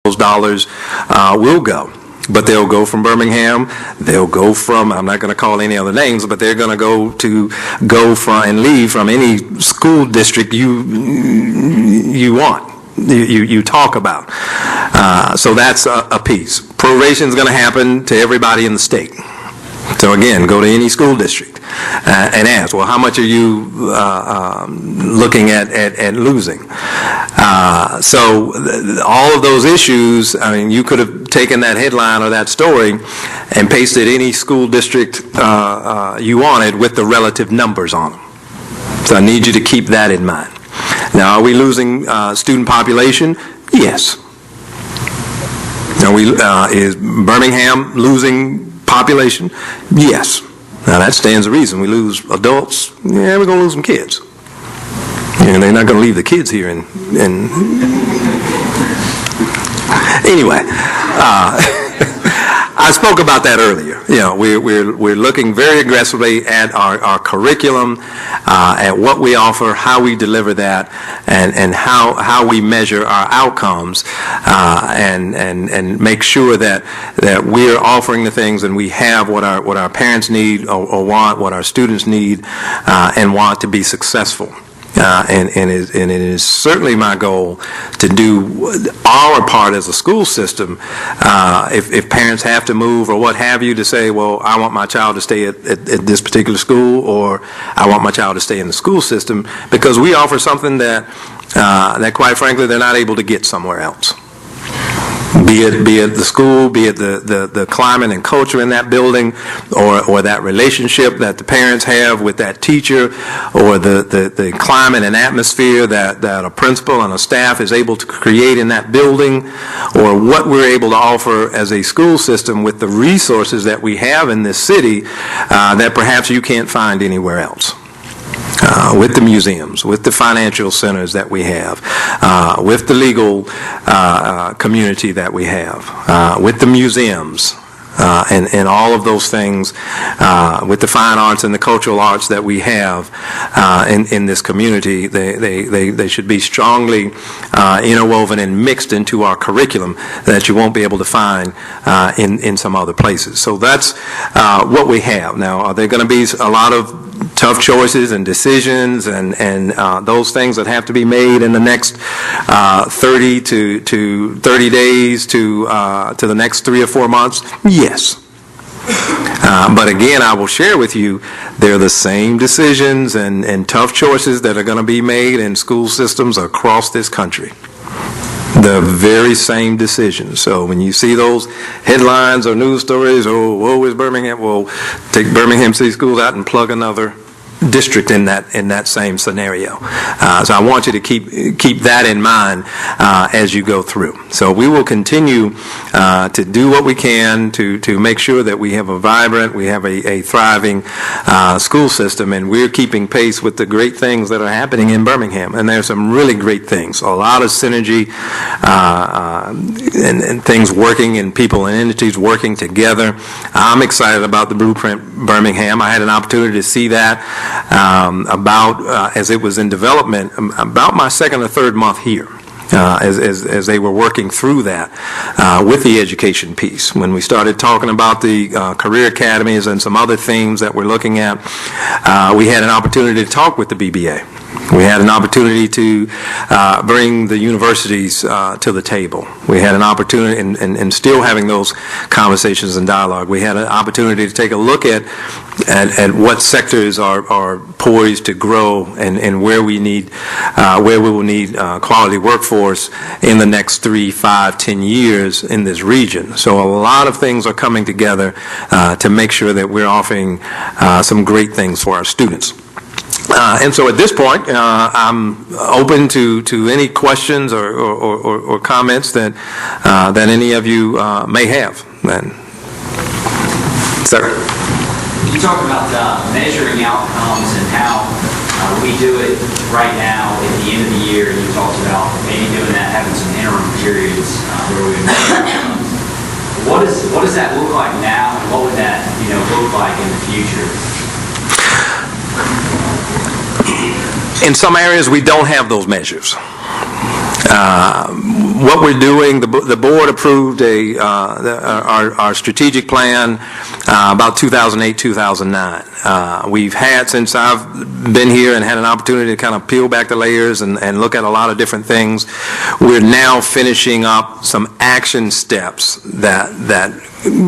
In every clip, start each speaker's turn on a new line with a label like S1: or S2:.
S1: those dollars will go. But they'll go from Birmingham. They'll go from, I'm not going to call any other names, but they're going to go from and leave from any school district you want, you talk about. So that's a piece. Proration is going to happen to everybody in the state. So again, go to any school district and ask, well, how much are you looking at losing? So all of those issues, I mean, you could have taken that headline or that story and pasted any school district you wanted with the relative numbers on them. So I need you to keep that in mind. Now, are we losing student population? Yes. Is Birmingham losing population? Yes. Now that stands to reason. We lose adults, yeah, we're going to lose some kids. And they're not going to leave the kids here. Anyway, I spoke about that earlier. You know, we're looking very aggressively at our curriculum, at what we offer, how we deliver that, and how we measure our outcomes, and make sure that we're offering the things and we have what our parents need or want, what our students need and want to be successful. And it is certainly my goal to do our part as a school system. If parents have to move or what have you, to say, well, I want my child to stay at this particular school, or I want my child to stay in the school system, because we offer something that quite frankly they're not able to get somewhere else. Be it the school, be it the climate and culture in that building, or that relationship that the parents have with that teacher, or the climate and atmosphere that a principal and a staff is able to create in that building, or what we're able to offer as a school system with the resources that we have in this city that perhaps you can't find anywhere else. With the museums, with the financial centers that we have, with the legal community that we have, with the museums, and all of those things, with the fine arts and the cultural arts that we have in this community. They should be strongly interwoven and mixed into our curriculum that you won't be able to find in some other places. So that's what we have. Now, are there going to be a lot of tough choices and decisions and those things that have to be made in the next 30 days to the next 3 or 4 months? Yes. But again, I will share with you, they're the same decisions and tough choices that are going to be made in school systems across this country. The very same decisions. So when you see those headlines or news stories, oh, woe is Birmingham, well, take Birmingham City Schools out and plug another district in that same scenario. So I want you to keep that in mind as you go through. So we will continue to do what we can to make sure that we have a vibrant, we have a thriving school system, and we're keeping pace with the great things that are happening in Birmingham. And there's some really great things, a lot of synergy and things working, and people and entities working together. I'm excited about the Blueprint Birmingham. I had an opportunity to see that as it was in development, about my second or third month here, as they were working through that with the education piece. When we started talking about the career academies and some other things that we're looking at, we had an opportunity to talk with the BBA. We had an opportunity to bring the universities to the table. We had an opportunity, and still having those conversations and dialogue, we had an opportunity to take a look at what sectors are poised to grow and where we will need quality workforce in the next 3, 5, 10 years in this region. So a lot of things are coming together to make sure that we're offering some great things for our students. And so at this point, I'm open to any questions or comments that any of you may have. Sir?
S2: You talked about measuring outcomes and how we do it right now at the end of the year. You talked about maybe doing that, having some interim periods where we would measure outcomes. What does that look like now, and what would that look like in the future?
S1: In some areas, we don't have those measures. what we're doing, the board approved our strategic plan about 2008, 2009. We've had, since I've been here and had an opportunity to kind of peel back the layers and look at a lot of different things, we're now finishing up some action steps that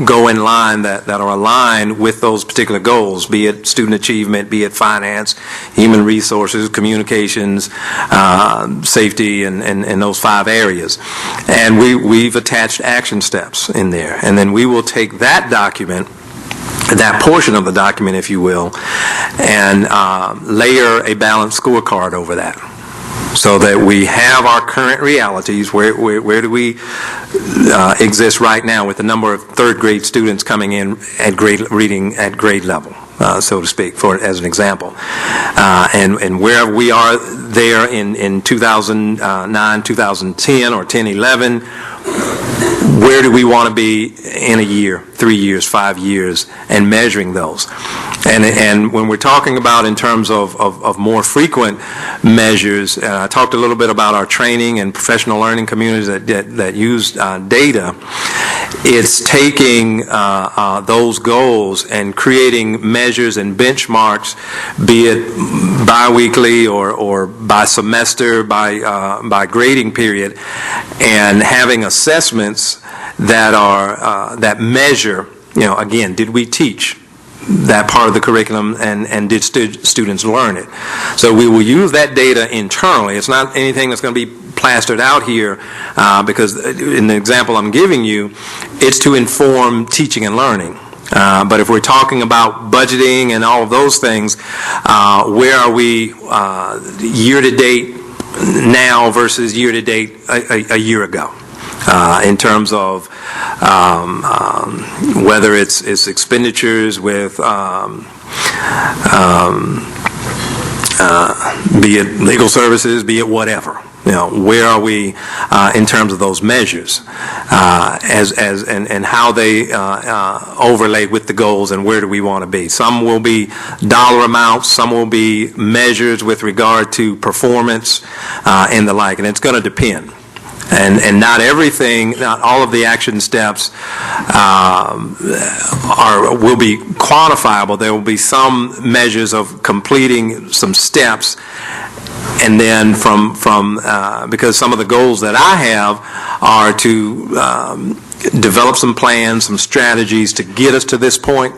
S1: go in line, that are aligned with those particular goals, be it student achievement, be it finance, human resources, communications, safety, and those 5 areas. And we've attached action steps in there. And then we will take that document, that portion of the document, if you will, and layer a balanced scorecard over that, so that we have our current realities. Where do we exist right now with the number of third grade students coming in at reading at grade level, so to speak, as an example, and where we are there in 2009, 2010, or 10, 11. Where do we want to be in a year, 3 years, 5 years, and measuring those? And when we're talking about in terms of more frequent measures, I talked a little bit about our training and professional learning communities that use data. It's taking those goals and creating measures and benchmarks, be it biweekly or by semester, by grading period, and having assessments that measure, again, did we teach that part of the curriculum, and did students learn it? So we will use that data internally. It's not anything that's going to be plastered out here, because in the example I'm giving you, it's to inform teaching and learning. But if we're talking about budgeting and all of those things, where are we year to date now versus year to date a year ago? In terms of whether it's expenditures with be it legal services, be it whatever. Where are we in terms of those measures, and how they overlay with the goals, and where do we want to be? Some will be dollar amounts, some will be measures with regard to performance and the like, and it's going to depend. And not everything, not all of the action steps will be quantifiable. There will be some measures of completing some steps, and then because some of the goals that I have are to develop some plans, some strategies to get us to this point,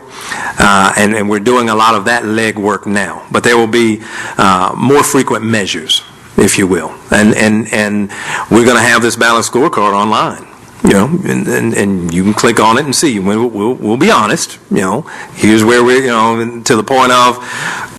S1: and we're doing a lot of that legwork now. But there will be more frequent measures, if you will, and we're going to have this balanced scorecard online, and you can click on it and see. We'll be honest, here's where we're, to the point of